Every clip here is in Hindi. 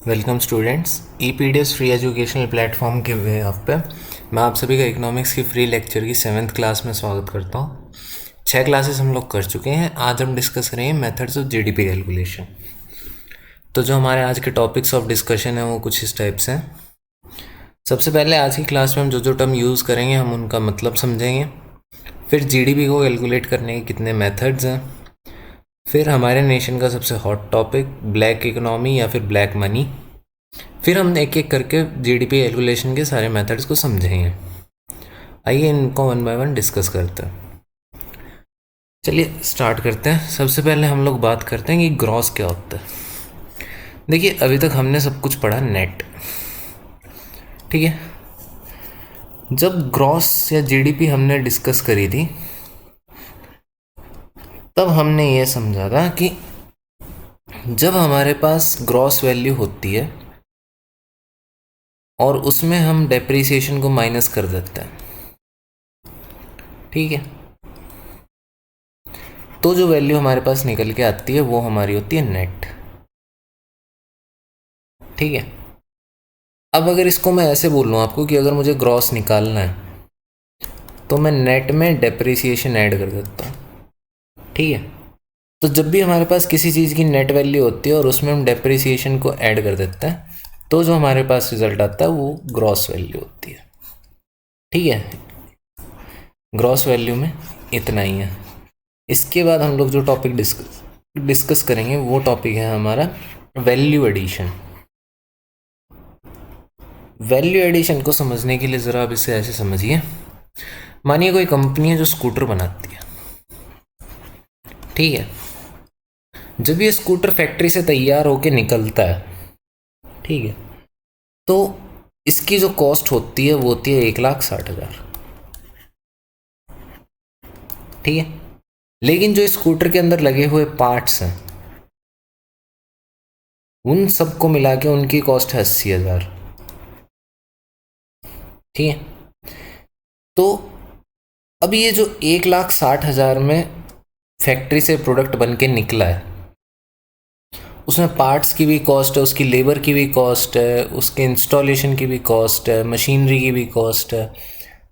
Welcome students. EPDS free educational platform के बेहाफ पे मैं आप सभी का इकोनॉमिक्स की फ्री लेक्चर की 7th क्लास में स्वागत करता हूँ। 6 क्लासेस हम लोग कर चुके हैं। आज हम डिस्कस करेंगे मेथड्स ऑफ जीडीपी कैलकुलेशन। तो जो हमारे आज के टॉपिक्स ऑफ डिस्कशन है वो कुछ इस टाइप से हैं। सबसे पहले आज की क्लास में हम जो टर्म यूज़ करेंगे हम उनका मतलब समझेंगे। फिर जीडीपी को कैलकुलेट करने के कितने मेथड्स हैं। फिर हमारे नेशन का सबसे हॉट टॉपिक ब्लैक इकोनॉमी या फिर ब्लैक मनी। फिर हम एक एक करके जीडीपी कैलकुलेशन के सारे मेथड्स को समझेंगे। आइए इनको वन बाय वन डिस्कस करते हैं। चलिए स्टार्ट करते हैं। सबसे पहले हम लोग बात करते हैं कि ग्रॉस क्या होता है। देखिए अभी तक हमने सब कुछ पढ़ा नेट, ठीक है। जब ग्रॉस या जीडीपी हमने डिस्कस करी थी तब हमने ये समझा था कि जब हमारे पास ग्रॉस वैल्यू होती है और उसमें हम डेप्रिसिएशन को माइनस कर देते हैं, ठीक है, तो जो वैल्यू हमारे पास निकल के आती है वो हमारी होती है नेट, ठीक है। अब अगर इसको मैं ऐसे बोल लूँ आपको कि अगर मुझे ग्रॉस निकालना है तो मैं नेट में डेप्रिसिएशन ऐड कर देता हूँ, ठीक है। तो जब भी हमारे पास किसी चीज़ की नेट वैल्यू होती है और उसमें हम डेप्रिसिएशन को ऐड कर देते हैं तो जो हमारे पास रिजल्ट आता है वो ग्रॉस वैल्यू होती है, ठीक है। ग्रॉस वैल्यू में इतना ही है। इसके बाद हम लोग जो टॉपिक डिस्कस करेंगे वो टॉपिक है हमारा वैल्यू एडिशन। वैल्यू एडिशन को समझने के लिए ज़रा आप इसे ऐसे समझिए। मानिए कोई कंपनी है जो स्कूटर बनाती है, ठीक है। जब ये स्कूटर फैक्ट्री से तैयार होके निकलता है, ठीक है, तो इसकी जो कॉस्ट होती है वो होती है 1,60,000, ठीक है। लेकिन जो स्कूटर के अंदर लगे हुए पार्ट्स हैं उन सबको मिला के उनकी कॉस्ट है 80,000, ठीक है। तो अब ये जो 1,60,000 में फैक्ट्री से प्रोडक्ट बन के निकला है उसमें पार्ट्स की भी कॉस्ट है, उसकी लेबर की भी कॉस्ट है, उसके इंस्टॉलेशन की भी कॉस्ट है, मशीनरी की भी कॉस्ट है,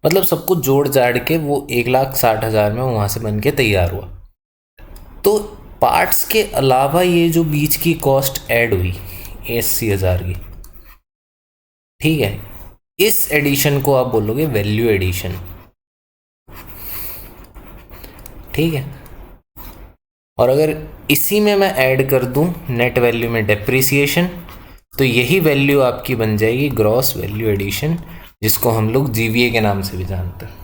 मतलब सब कुछ जोड़ जाड़ के वो 1,60,000 में वहाँ से बन के तैयार हुआ। तो पार्ट्स के अलावा ये जो बीच की कॉस्ट ऐड हुई 80,000 की, ठीक है, इस एडिशन को आप बोलोगे वैल्यू एडिशन, ठीक है। और अगर इसी में मैं ऐड कर दूं नेट वैल्यू में डेप्रिसिएशन तो यही वैल्यू आपकी बन जाएगी ग्रॉस वैल्यू एडिशन, जिसको हम लोग जीवीए के नाम से भी जानते हैं,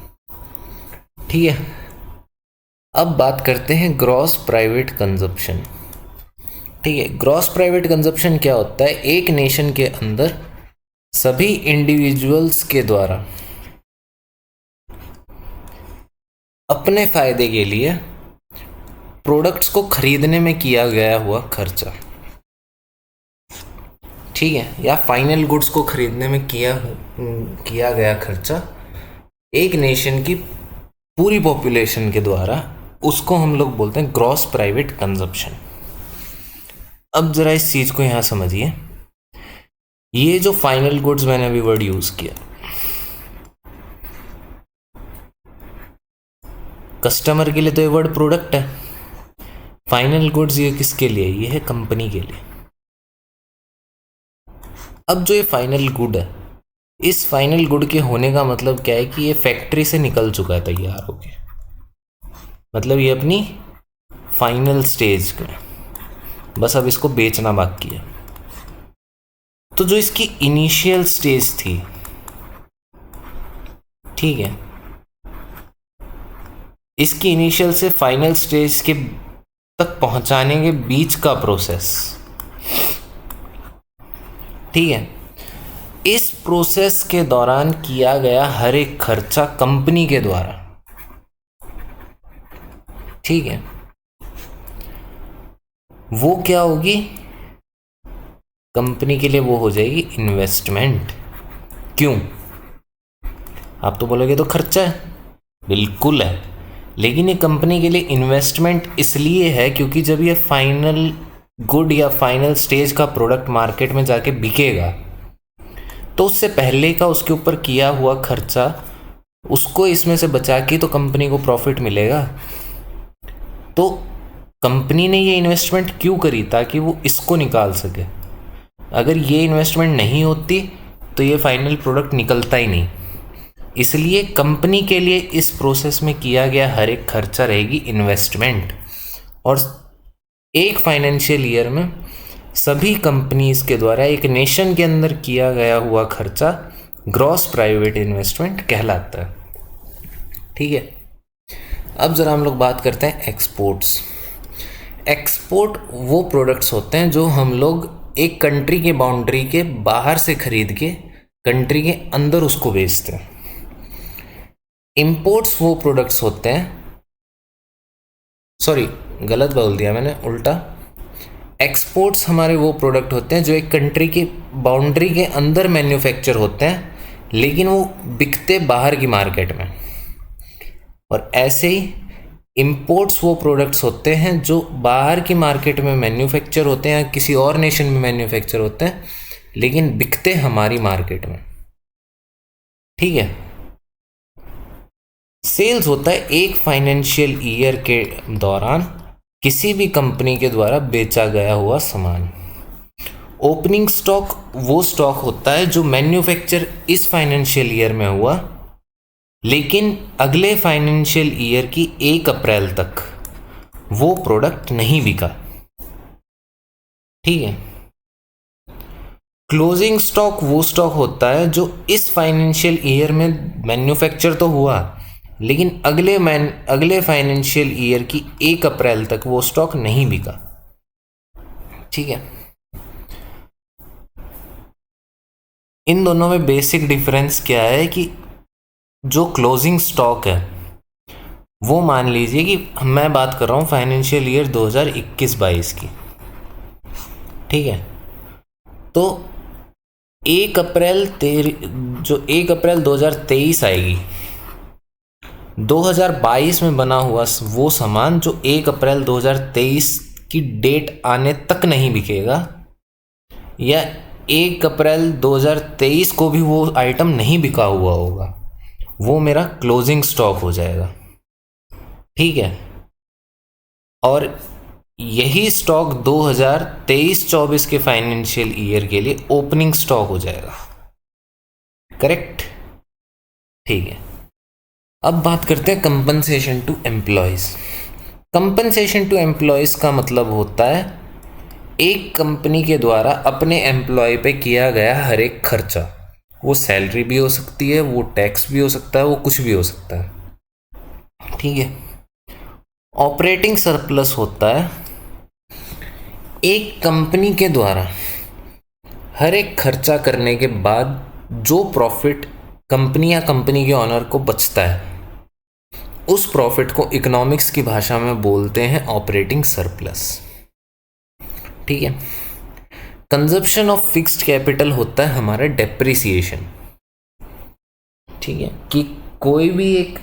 ठीक है। अब बात करते हैं ग्रॉस प्राइवेट कंजप्शन, ठीक है। ग्रॉस प्राइवेट कंजप्शन क्या होता है? एक नेशन के अंदर सभी इंडिविजुअल्स के द्वारा अपने फायदे के लिए प्रोडक्ट्स को खरीदने में किया गया हुआ खर्चा, ठीक है, या फाइनल गुड्स को खरीदने में किया गया खर्चा एक नेशन की पूरी पॉपुलेशन के द्वारा, उसको हम लोग बोलते हैं ग्रॉस प्राइवेट कंजप्शन। अब जरा इस चीज को यहां समझिए। ये जो फाइनल गुड्स मैंने अभी वर्ड यूज किया, कस्टमर के लिए तो ये वर्ड प्रोडक्ट है, फाइनल गुड्स ये किसके लिए? ये है कंपनी के लिए। अब जो ये फाइनल गुड है, इस फाइनल गुड के होने का मतलब क्या है कि ये फैक्ट्री से निकल चुका है तैयार होके, मतलब ये अपनी फाइनल स्टेज का, बस अब इसको बेचना बाकी है। तो जो इसकी इनिशियल स्टेज थी, ठीक है, इसकी इनिशियल से फाइनल स्टेज के तक पहुंचाने के बीच का प्रोसेस, ठीक है, इस प्रोसेस के दौरान किया गया हर एक खर्चा कंपनी के द्वारा, ठीक है, वो क्या होगी? कंपनी के लिए वो हो जाएगी इन्वेस्टमेंट। क्यों? आप तो बोलोगे तो खर्चा है, बिल्कुल है, लेकिन ये कंपनी के लिए इन्वेस्टमेंट इसलिए है क्योंकि जब ये फाइनल गुड या फाइनल स्टेज का प्रोडक्ट मार्केट में जाके बिकेगा, तो उससे पहले का उसके ऊपर किया हुआ खर्चा उसको इसमें से बचा के तो कंपनी को प्रॉफिट मिलेगा। तो कंपनी ने ये इन्वेस्टमेंट क्यों करी? ताकि वो इसको निकाल सके। अगर ये इन्वेस्टमेंट नहीं होती तो ये फाइनल प्रोडक्ट निकलता ही नहीं। इसलिए कंपनी के लिए इस प्रोसेस में किया गया हर एक खर्चा रहेगी इन्वेस्टमेंट। और एक फाइनेंशियल ईयर में सभी कंपनीज के द्वारा एक नेशन के अंदर किया गया हुआ खर्चा ग्रॉस प्राइवेट इन्वेस्टमेंट कहलाता है। ठीक है, अब ज़रा हम लोग बात करते हैं एक्सपोर्ट्स। एक्सपोर्ट वो प्रोडक्ट्स होते हैं जो हम लोग एक कंट्री के बाउंड्री के बाहर से खरीद के कंट्री के अंदर उसको बेचते हैं। इंपोर्ट्स वो प्रोडक्ट्स होते हैं, सॉरी गलत बोल दिया मैंने, उल्टा। एक्सपोर्ट्स हमारे वो प्रोडक्ट होते हैं जो एक कंट्री की बाउंड्री के अंदर मैन्युफैक्चर होते हैं लेकिन वो बिकते बाहर की मार्केट में। और ऐसे ही इंपोर्ट्स वो प्रोडक्ट्स होते हैं जो बाहर की मार्केट में मैन्युफैक्चर होते हैं या किसी और नेशन में मैन्युफैक्चर होते हैं लेकिन बिकते हमारी मार्केट में। ठीक है, सेल्स होता है एक फाइनेंशियल ईयर के दौरान किसी भी कंपनी के द्वारा बेचा गया हुआ सामान। ओपनिंग स्टॉक वो स्टॉक होता है जो मैन्युफैक्चर इस फाइनेंशियल ईयर में हुआ लेकिन अगले फाइनेंशियल ईयर की 1 अप्रैल तक वो प्रोडक्ट नहीं बिका। ठीक है, क्लोजिंग स्टॉक वो स्टॉक होता है जो इस फाइनेंशियल ईयर में मैन्युफैक्चर तो हुआ लेकिन अगले फाइनेंशियल ईयर की 1 अप्रैल तक वो स्टॉक नहीं बिका। ठीक है, इन दोनों में बेसिक डिफरेंस क्या है कि जो क्लोजिंग स्टॉक है वो मान लीजिए कि मैं बात कर रहा हूँ फाइनेंशियल ईयर 2021-22 की। ठीक है, तो 1 अप्रैल 2023 आएगी, 2022 में बना हुआ वो सामान जो 1 अप्रैल 2023 की डेट आने तक नहीं बिकेगा या 1 अप्रैल 2023 को भी वो आइटम नहीं बिका हुआ होगा, वो मेरा क्लोजिंग स्टॉक हो जाएगा। ठीक है, और यही स्टॉक 2023-24 के फाइनेंशियल ईयर के लिए ओपनिंग स्टॉक हो जाएगा। करेक्ट? ठीक है, अब बात करते हैं compensation to employees. Compensation to employees का मतलब होता है एक कंपनी के द्वारा अपने एम्प्लॉय पे किया गया हर एक खर्चा। वो सैलरी भी हो सकती है, वो टैक्स भी हो सकता है, वो कुछ भी हो सकता है। ठीक है, ऑपरेटिंग सरप्लस होता है एक कंपनी के द्वारा हर एक खर्चा करने के बाद जो प्रॉफिट कंपनी या कंपनी के ऑनर को बचता है उस प्रॉफिट को इकोनॉमिक्स की भाषा में बोलते हैं ऑपरेटिंग सरप्लस। ठीक है, कंजप्शन ऑफ फिक्स्ड कैपिटल होता है हमारा डेप्रिसिएशन। ठीक है, कि कोई भी एक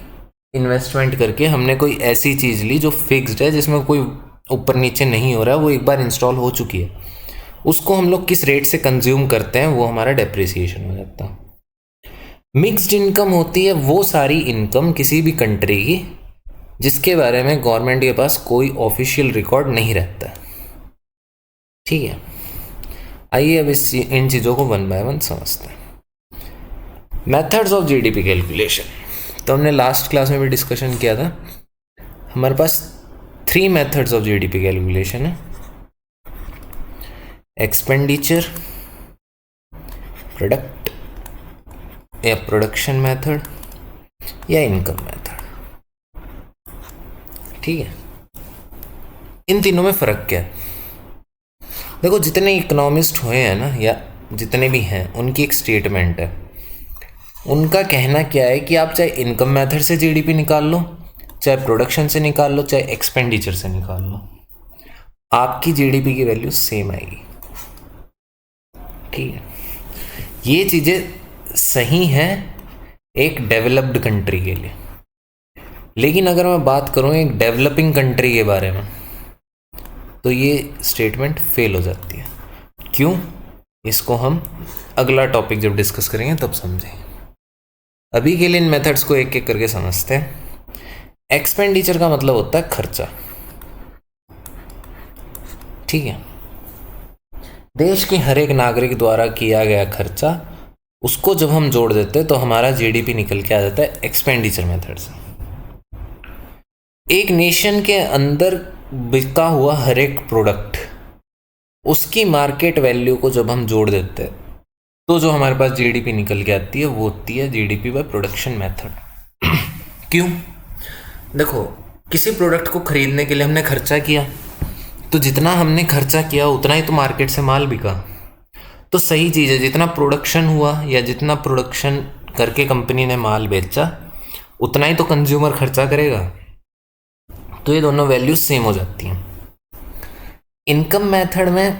इन्वेस्टमेंट करके हमने कोई ऐसी चीज़ ली जो फिक्स्ड है, जिसमें कोई ऊपर नीचे नहीं हो रहा है, वो एक बार इंस्टॉल हो चुकी है, उसको हम लोग किस रेट से कंज्यूम करते हैं वो हमारा डेप्रिसिएशन हो जाता है। मिक्स्ड इनकम होती है वो सारी इनकम किसी भी कंट्री की जिसके बारे में गवर्नमेंट के पास कोई ऑफिशियल रिकॉर्ड नहीं रहता। ठीक है, आइए अब इन चीज़ों को 1 बाय 1 समझते हैं। मेथड्स ऑफ जीडीपी कैलकुलेशन, तो हमने लास्ट क्लास में भी डिस्कशन किया था। हमारे पास 3 मेथड्स ऑफ जीडीपी कैलकुलेशन है, एक्सपेंडिचर, प्रोडक्ट या प्रोडक्शन मेथड या इनकम मेथड। ठीक है, इन तीनों में फ़र्क क्या है? देखो, जितने इकोनॉमिस्ट हुए हैं ना या जितने भी हैं उनकी एक स्टेटमेंट है। उनका कहना क्या है कि आप चाहे इनकम मेथड से जीडीपी निकाल लो, चाहे प्रोडक्शन से निकाल लो, चाहे एक्सपेंडिचर से निकाल लो, आपकी जीडीपी की वैल्यू सेम आएगी। ठीक है, ये चीज़ें सही है एक डेवलप्ड कंट्री के लिए, लेकिन अगर मैं बात करूं एक डेवलपिंग कंट्री के बारे में तो ये स्टेटमेंट फेल हो जाती है। क्यों? इसको हम अगला टॉपिक जब डिस्कस करेंगे तब समझें। अभी के लिए इन मेथड्स को एक एक करके समझते हैं। एक्सपेंडिचर का मतलब होता है खर्चा, ठीक है। देश के हर एक नागरिक द्वारा किया गया खर्चा, उसको जब हम जोड़ देते हैं तो हमारा जीडीपी निकल के आ जाता है एक्सपेंडिचर मेथड से। एक नेशन के अंदर बिका हुआ हर एक प्रोडक्ट, उसकी मार्केट वैल्यू को जब हम जोड़ देते हैं तो जो हमारे पास जीडीपी निकल के आती है वो होती है जीडीपी बाय प्रोडक्शन मेथड। क्यों? देखो, किसी प्रोडक्ट को खरीदने के लिए हमने खर्चा किया, तो जितना हमने खर्चा किया उतना ही तो मार्केट से माल बिका। तो सही चीज़ है, जितना प्रोडक्शन हुआ या जितना प्रोडक्शन करके कंपनी ने माल बेचा उतना ही तो कंज्यूमर खर्चा करेगा। तो ये दोनों वैल्यूज सेम हो जाती हैं। इनकम मेथड में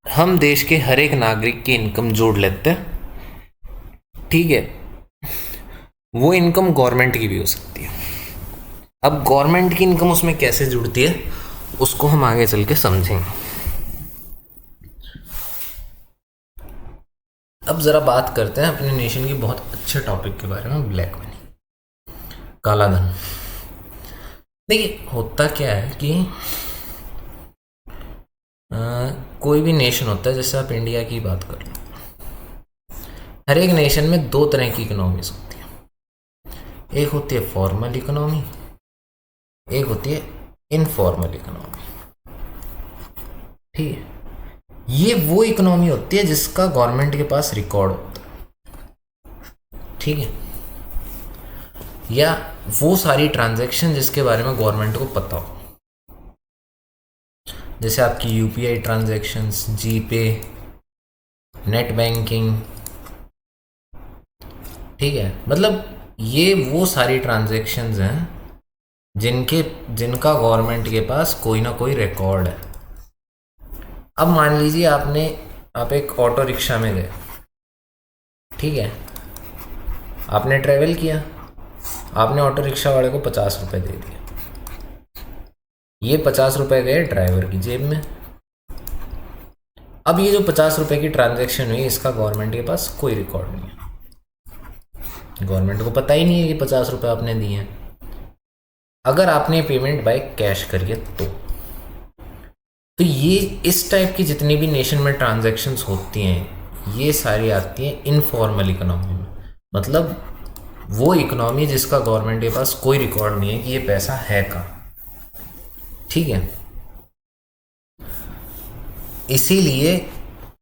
हम देश के हर एक नागरिक की इनकम जोड़ लेते हैं, ठीक है। वो इनकम गवर्नमेंट की भी हो सकती है। अब गवर्नमेंट की इनकम उसमें कैसे जुड़ती है उसको हम आगे चल के समझेंगे। अब ज़रा बात करते हैं अपने नेशन की बहुत अच्छे टॉपिक के बारे में, ब्लैक मनी, काला धन। देखिए, होता क्या है कि कोई भी नेशन होता है, जैसे आप इंडिया की बात कर लो, हर एक नेशन में दो तरह की इकोनॉमीज होती है। एक होती है फॉर्मल इकोनॉमी, एक होती है इनफॉर्मल इकोनॉमी, ठीक है। ये वो इकोनॉमी होती है जिसका गवर्नमेंट के पास रिकॉर्ड होता है, ठीक है, या वो सारी ट्रांजैक्शन जिसके बारे में गवर्नमेंट को पता हो, जैसे आपकी यूपीआई ट्रांजैक्शंस, जीपे, नेट बैंकिंग, ठीक है। मतलब ये वो सारी ट्रांजैक्शंस हैं जिनका गवर्नमेंट के पास कोई ना कोई रिकॉर्ड है। अब मान लीजिए आप एक ऑटो रिक्शा में गए, ठीक है, आपने ट्रेवल किया, आपने ऑटो रिक्शा वाले को 50 रुपये दे दिए। ये 50 रुपये गए ड्राइवर की जेब में। अब ये जो 50 रुपये की ट्रांजैक्शन हुई, इसका गवर्नमेंट के पास कोई रिकॉर्ड नहीं है। गवर्नमेंट को पता ही नहीं है कि 50 रुपये आपने दिए हैं। अगर आपने पेमेंट बाय कैश करी है तो ये इस टाइप की जितनी भी नेशन में ट्रांजैक्शंस होती हैं, ये सारी आती हैं इनफॉर्मल इकोनॉमी में। मतलब वो इकोनॉमी जिसका गवर्नमेंट के पास कोई रिकॉर्ड नहीं है कि ये पैसा है कहाँ, ठीक है। इसीलिए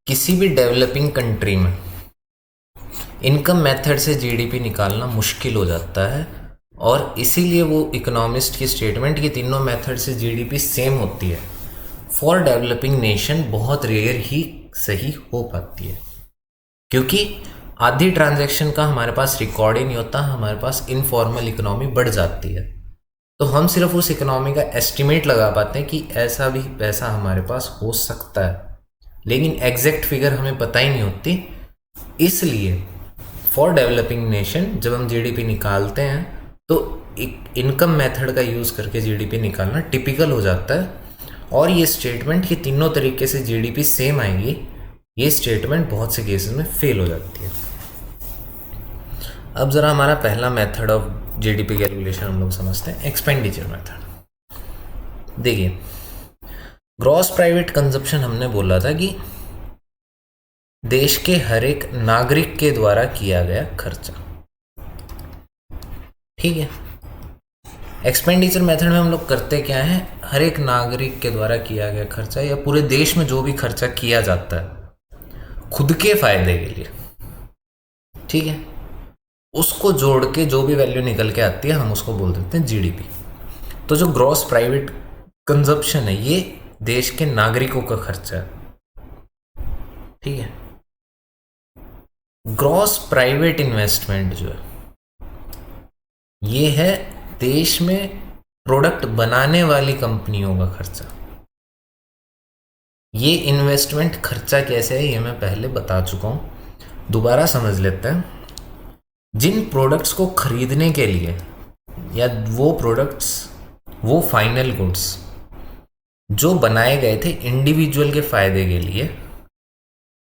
किसी भी डेवलपिंग कंट्री में इनकम मेथड से जीडीपी निकालना मुश्किल हो जाता है, और इसीलिए वो इकोनॉमिस्ट की स्टेटमेंट कि तीनों मेथड से जीडीपी सेम होती है, फॉर डेवलपिंग नेशन बहुत रेयर ही सही हो पाती है, क्योंकि आधी ट्रांजैक्शन का हमारे पास रिकॉर्ड ही नहीं होता। हमारे पास इनफॉर्मल इकोनॉमी बढ़ जाती है, तो हम सिर्फ उस इकोनॉमी का एस्टिमेट लगा पाते हैं कि ऐसा भी पैसा हमारे पास हो सकता है, लेकिन एग्जैक्ट फिगर हमें पता ही नहीं होती। इसलिए फॉर डेवलपिंग नेशन जब हम जीडीपी निकालते हैं तो इनकम मेथड का यूज़ करके जीडीपी निकालना टिपिकल हो जाता है, और ये स्टेटमेंट कि तीनों तरीके से जीडीपी सेम आएगी, ये स्टेटमेंट बहुत से केसेस में फेल हो जाती है। अब ज़रा हमारा पहला मेथड ऑफ जीडीपी कैलकुलेशन हम लोग समझते हैं, एक्सपेंडिचर मेथड। देखिए, ग्रॉस प्राइवेट कंजप्शन हमने बोला था कि देश के हर एक नागरिक के द्वारा किया गया खर्चा, ठीक है। एक्सपेंडिचर मेथड में हम लोग करते क्या है, हर एक नागरिक के द्वारा किया गया खर्चा या पूरे देश में जो भी खर्चा किया जाता है खुद के फायदे के लिए, ठीक है, उसको जोड़ के जो भी वैल्यू निकल के आती है हम उसको बोल देते हैं जीडीपी। तो जो ग्रॉस प्राइवेट कंजप्शन है ये देश के नागरिकों का खर्चा है, ठीक है। ग्रॉस प्राइवेट इन्वेस्टमेंट जो है ये है देश में प्रोडक्ट बनाने वाली कंपनियों का खर्चा। ये इन्वेस्टमेंट खर्चा कैसे है ये मैं पहले बता चुका हूँ, दोबारा समझ लेते हैं। जिन प्रोडक्ट्स को खरीदने के लिए या वो प्रोडक्ट्स, वो फाइनल गुड्स जो बनाए गए थे इंडिविजुअल के फायदे के लिए,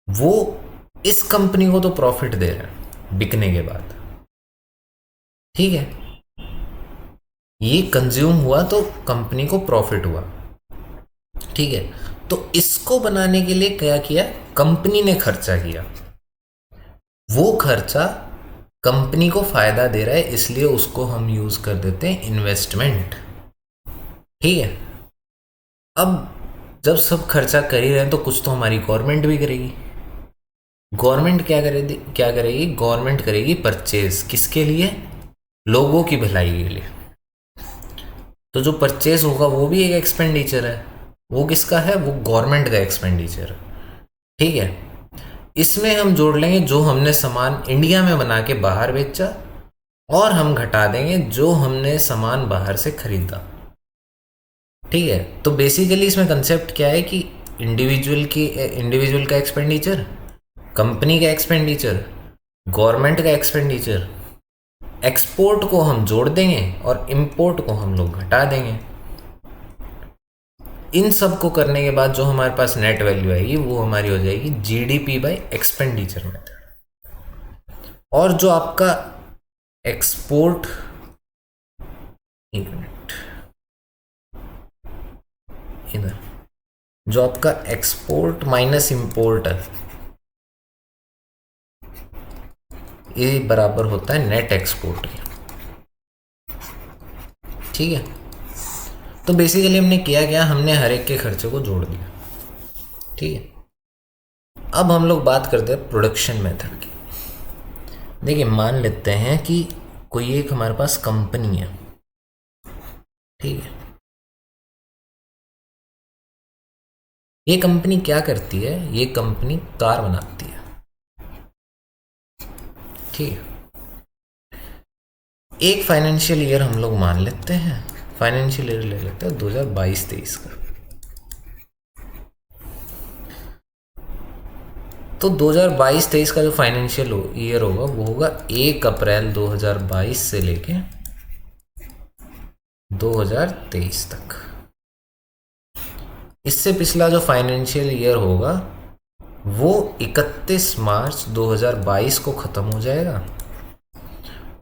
वो इस कंपनी को तो प्रॉफिट दे रहे हैं बिकने के बाद। ठीक है, ये कंज्यूम हुआ तो कंपनी को प्रॉफिट हुआ। ठीक है, तो इसको बनाने के लिए क्या किया, कंपनी ने खर्चा किया। वो खर्चा कंपनी को फायदा दे रहा है, इसलिए उसको हम यूज कर देते हैं इन्वेस्टमेंट। ठीक है, अब जब सब खर्चा कर ही रहे हैं तो कुछ तो हमारी गवर्नमेंट भी करेगी। गवर्नमेंट क्या करेगी, गवर्नमेंट करेगी परचेज। किसके लिए, लोगों की भलाई के लिए। तो जो परचेज होगा वो भी एक एक्सपेंडिचर है। वो किसका है, वो गवर्नमेंट का एक्सपेंडिचर है। ठीक है, इसमें हम जोड़ लेंगे जो हमने सामान इंडिया में बना के बाहर बेचा, और हम घटा देंगे जो हमने सामान बाहर से खरीदा। ठीक है, तो बेसिकली इसमें कंसेप्ट क्या है कि इंडिविजुअल का एक्सपेंडिचर, कंपनी का एक्सपेंडिचर, गवर्नमेंट का एक्सपेंडिचर, एक्सपोर्ट को हम जोड़ देंगे और इंपोर्ट को हम लोग घटा देंगे। इन सब को करने के बाद जो हमारे पास नेट वैल्यू आएगी वो हमारी हो जाएगी जीडीपी बाय एक्सपेंडिचर मेथड। और जो आपका एक्सपोर्ट, एक मिनट, इधर जो आपका एक्सपोर्ट माइनस इंपोर्ट है, ये बराबर होता है नेट एक्सपोर्ट के। ठीक है, तो बेसिकली हमने किया क्या, हमने हर एक के खर्चे को जोड़ दिया। ठीक है, अब हम लोग बात करते हैं प्रोडक्शन मेथड की। देखिए, मान लेते हैं कि कोई एक हमारे पास कंपनी है। ठीक है, ये कंपनी क्या करती है, ये कंपनी कार बनाती है। ठीक है, एक फाइनेंशियल ईयर हम लोग मान लेते हैं, फाइनेंशियल ईयर ले लेते हैं 2022-23 का। तो 2022-23 का जो फाइनेंशियल ईयर होगा वो होगा 1 अप्रैल 2022 से लेके 2023 तक। इससे पिछला जो फाइनेंशियल ईयर होगा वो 31 मार्च 2022 को ख़त्म हो जाएगा,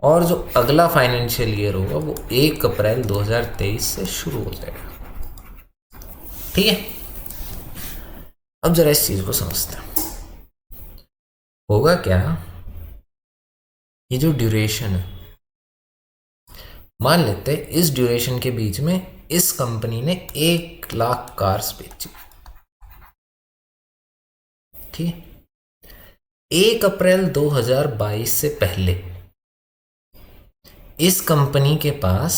और जो अगला फाइनेंशियल ईयर होगा वो 1 अप्रैल 2023 से शुरू हो जाएगा। ठीक है, अब जरा इस चीज़ को समझते हैं। होगा क्या, ये जो ड्यूरेशन है, मान लेते हैं इस ड्यूरेशन के बीच में इस कंपनी ने 1 लाख कार्स बेची। ठीक, 1 अप्रैल 2022 से पहले इस कंपनी के पास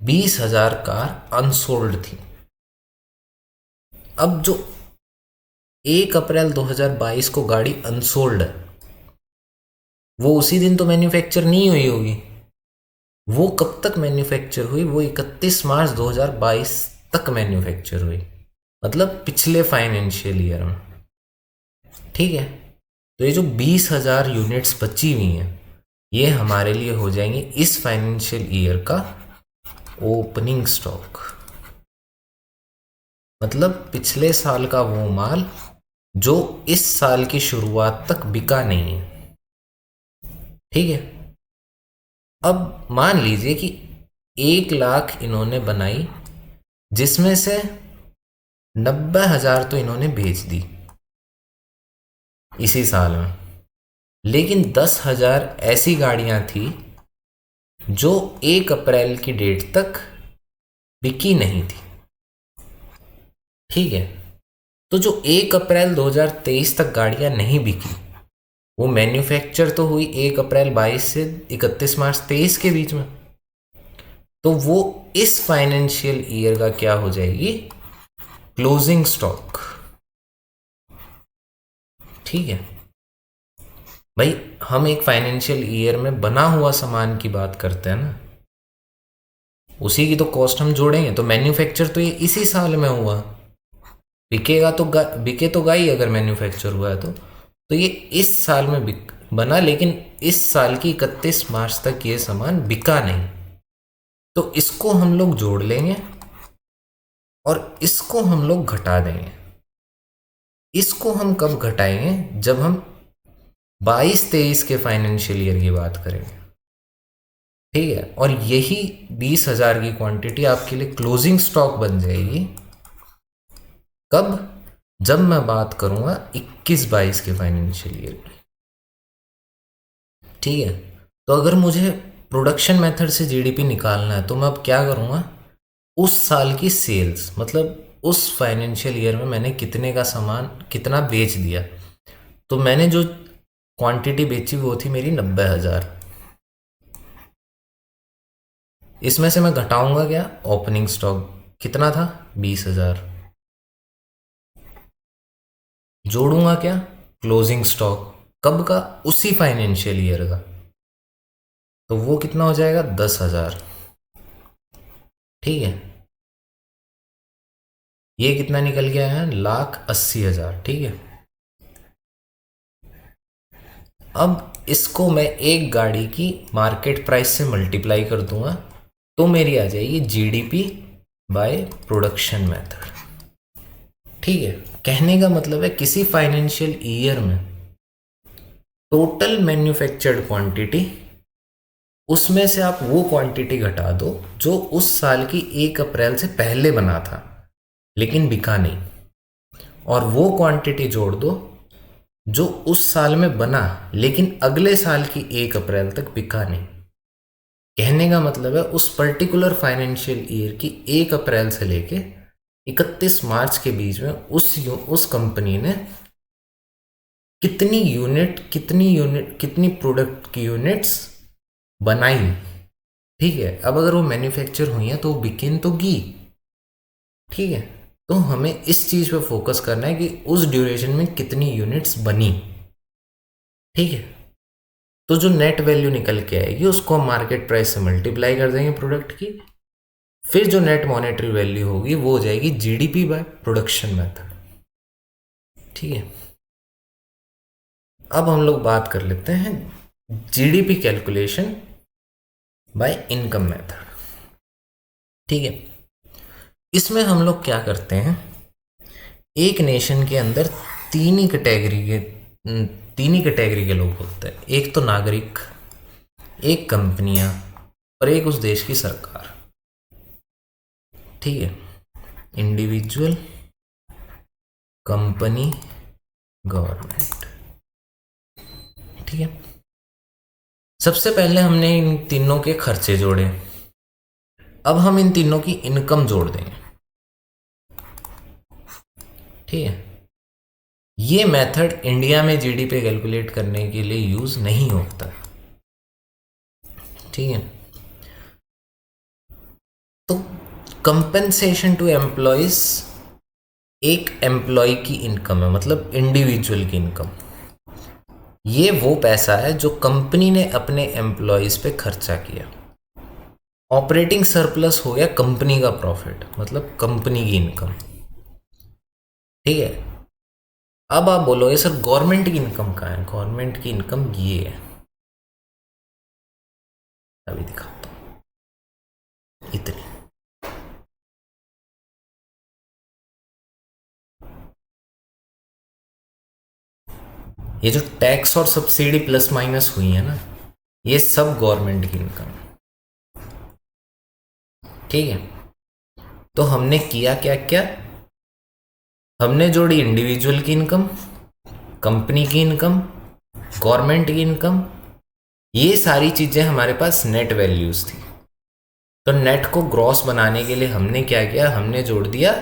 20,000 कार अनसोल्ड थी। अब जो 1 अप्रैल 2022 को गाड़ी अनसोल्ड है, वो उसी दिन तो मैन्युफैक्चर नहीं हुई होगी। वो कब तक मैन्युफैक्चर हुई, वो 31 मार्च 2022 तक मैन्युफैक्चर हुई, मतलब पिछले फाइनेंशियल ईयर में। ठीक है, तो ये जो 20,000 यूनिट्स बची हुई हैं, ये हमारे लिए हो जाएंगे इस फाइनेंशियल ईयर का ओपनिंग स्टॉक। मतलब पिछले साल का वो माल जो इस साल की शुरुआत तक बिका नहीं है। ठीक है, अब मान लीजिए कि 1 लाख इन्होंने बनाई, जिसमें से 90,000 तो इन्होंने बेच दी इसी साल में, लेकिन 10,000 ऐसी गाड़ियां थी जो 1 अप्रैल की डेट तक बिकी नहीं थी। ठीक है, तो जो 1 अप्रैल 2023 तक गाड़ियां नहीं बिकी, वो मैन्युफैक्चर तो हुई 1 अप्रैल 22 से 31 मार्च 23 के बीच में, तो वो इस फाइनेंशियल ईयर का क्या हो जाएगी, क्लोजिंग स्टॉक। ठीक है भाई, हम एक फाइनेंशियल ईयर में बना हुआ सामान की बात करते हैं ना, उसी की तो कॉस्ट हम जोड़ेंगे। तो मैन्युफैक्चर तो ये इसी साल में हुआ, बिकेगा तो बिके तो गाई अगर मैन्युफैक्चर हुआ है तो ये इस साल में बना, लेकिन इस साल की 31 मार्च तक ये सामान बिका नहीं, तो इसको हम लोग जोड़ लेंगे और इसको हम लोग घटा देंगे। इसको हम कब घटाएंगे? जब हम 22-23 के फाइनेंशियल ईयर की बात करेंगे, ठीक है। और यही 20,000 की क्वांटिटी आपके लिए क्लोजिंग स्टॉक बन जाएगी। कब? जब मैं बात करूंगा 21-22 के फाइनेंशियल ईयर की, ठीक है। तो अगर मुझे प्रोडक्शन मेथड से जीडीपी निकालना है तो मैं अब क्या करूंगा? उस साल की सेल्स, मतलब उस फाइनेंशियल ईयर में मैंने कितने का सामान कितना बेच दिया, तो मैंने जो क्वांटिटी बेची वो थी मेरी 90,000। इसमें से मैं घटाऊंगा क्या? ओपनिंग स्टॉक कितना था? 20,000। जोड़ूंगा क्या? Closing stock. कब का? उसी फाइनेंशियल ईयर का। तो वो कितना हो जाएगा? 10,000, ठीक है। ये कितना निकल गया है? 1,80,000, ठीक है। अब इसको मैं एक गाड़ी की मार्केट प्राइस से मल्टीप्लाई कर दूंगा तो मेरी आ जाएगी जीडीपी बाय प्रोडक्शन मेथड, ठीक है। कहने का मतलब है किसी फाइनेंशियल ईयर में टोटल मैन्युफैक्चर्ड क्वांटिटी, उसमें से आप वो क्वांटिटी घटा दो जो उस साल की 1 अप्रैल से पहले बना था लेकिन बिका नहीं, और वो क्वांटिटी जोड़ दो जो उस साल में बना लेकिन अगले साल की 1 अप्रैल तक बिका नहीं। कहने का मतलब है उस पर्टिकुलर फाइनेंशियल ईयर की 1 अप्रैल से लेके 31 मार्च के बीच में उस कंपनी ने कितनी प्रोडक्ट की यूनिट्स बनाई, ठीक है। अब अगर वो मैन्युफैक्चर हुई है तो वो बिकेन तो गी, ठीक है। तो हमें इस चीज पे फोकस करना है कि उस ड्यूरेशन में कितनी यूनिट्स बनी, ठीक है। तो जो नेट वैल्यू निकल के आएगी उसको हम मार्केट प्राइस से मल्टीप्लाई कर देंगे प्रोडक्ट की, फिर जो नेट मॉनेटरी वैल्यू होगी वो हो जाएगी जीडीपी बाय प्रोडक्शन मेथड, ठीक है। अब हम लोग बात कर लेते हैं GDP calculation bye income method, ठीक है। इसमें हम लोग क्या करते हैं, एक नेशन के अंदर तीन ही कैटेगरी के लोग होते हैं। एक तो नागरिक, एक कंपनियां, और एक उस देश की सरकार, ठीक है। इंडिविजुअल, कंपनी, गवर्नमेंट, ठीक है। सबसे पहले हमने इन तीनों के खर्चे जोड़े, अब हम इन तीनों की इनकम जोड़ देंगे, ठीक है। ये मेथड इंडिया में जीडीपी कैलकुलेट करने के लिए यूज नहीं होता, ठीक है। तो कंपेंसेशन टू एम्प्लॉयज एक एम्प्लॉय की इनकम है, मतलब इंडिविजुअल की इनकम। ये वो पैसा है जो कंपनी ने अपने एम्प्लॉयज पे खर्चा किया। ऑपरेटिंग सरप्लस हो गया कंपनी का प्रॉफिट, मतलब कंपनी की इनकम, ठीक है। अब आप बोलोगे सर गवर्नमेंट की इनकम कहाँ है? गवर्नमेंट की इनकम ये है, अभी दिखाता हूं। इतनी, ये जो टैक्स और सब्सिडी प्लस माइनस हुई है ना, ये सब गवर्नमेंट की इनकम है, ठीक है। तो हमने किया क्या क्या? हमने जोड़ी इंडिविजुअल की इनकम, कंपनी की इनकम, गवर्नमेंट की इनकम। ये सारी चीजें हमारे पास नेट वैल्यूज थी। तो नेट को ग्रॉस बनाने के लिए हमने क्या किया? हमने जोड़ दिया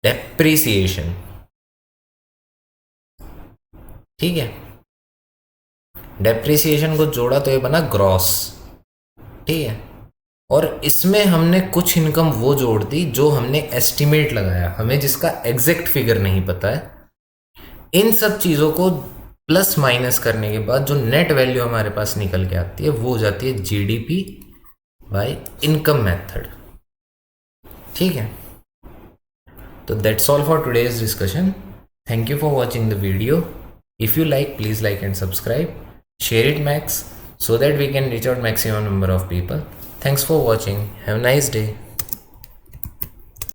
डेप्रिसिएशन, ठीक है। डेप्रिसिएशन को जोड़ा तो ये बना ग्रॉस, ठीक है। और इसमें हमने कुछ इनकम वो जोड़ दी जो हमने एस्टिमेट लगाया, हमें जिसका एग्जैक्ट फिगर नहीं पता है। इन सब चीज़ों को प्लस माइनस करने के बाद जो नेट वैल्यू हमारे पास निकल के आती है वो हो जाती है जीडीपी बाय इनकम मेथड, ठीक है। तो that's all for today's discussion. Thank you for watching the video. If you like, please like and subscribe. Share it max so that we can reach out maximum number of people. Thanks for watching. Have a nice day.